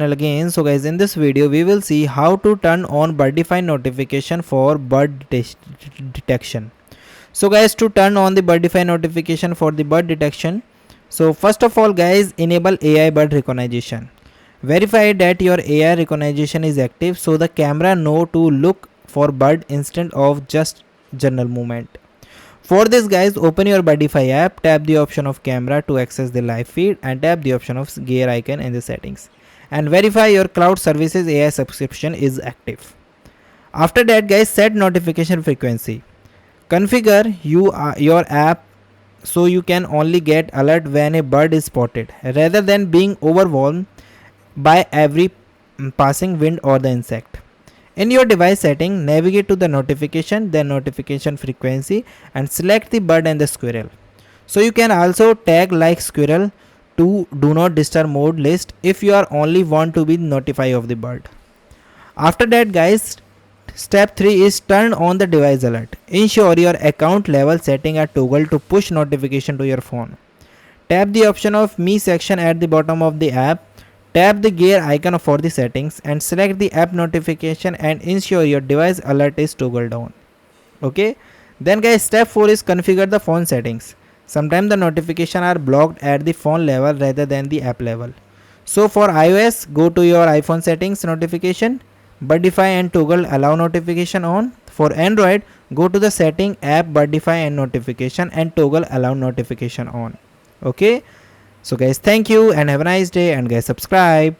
Again. So guys, in this video we will see how to turn on Birdfy notification for bird detection. So guys, to turn on the Birdfy notification for the bird detection, so first of all guys, enable AI bird recognition. Verify that your AI recognition is active so the camera know to look for bird instead of just general movement. For this guys, open your Birdfy app, tap the option of camera to access the live feed and tap the option of gear icon in the settings and verify your cloud services AI subscription is active. After that guys, set notification frequency. Configure your app so you can only get alert when a bird is spotted rather than being overwhelmed by every passing wind or the insect. In your device setting, navigate to the notification, then notification frequency and select the bird and the squirrel. So you can also tag like squirrel to do not disturb mode list if you are only want to be notified of the bird. After that guys, step 3 is turn on the device alert. Ensure your account level setting are toggled to push notification to your phone. Tap the option of me section at the bottom of the app. Tap the gear icon for the settings and select the app notification and ensure your device alert is toggled on. Okay. Then guys, step 4 is configure the phone settings. Sometimes the notification are blocked at the phone level rather than the app level. So for iOS, go to your iPhone settings notification, Birdfy and toggle allow notification on. For Android, go to the setting app Birdfy and notification and toggle allow notification on. Okay. So guys, thank you and have a nice day, and guys subscribe.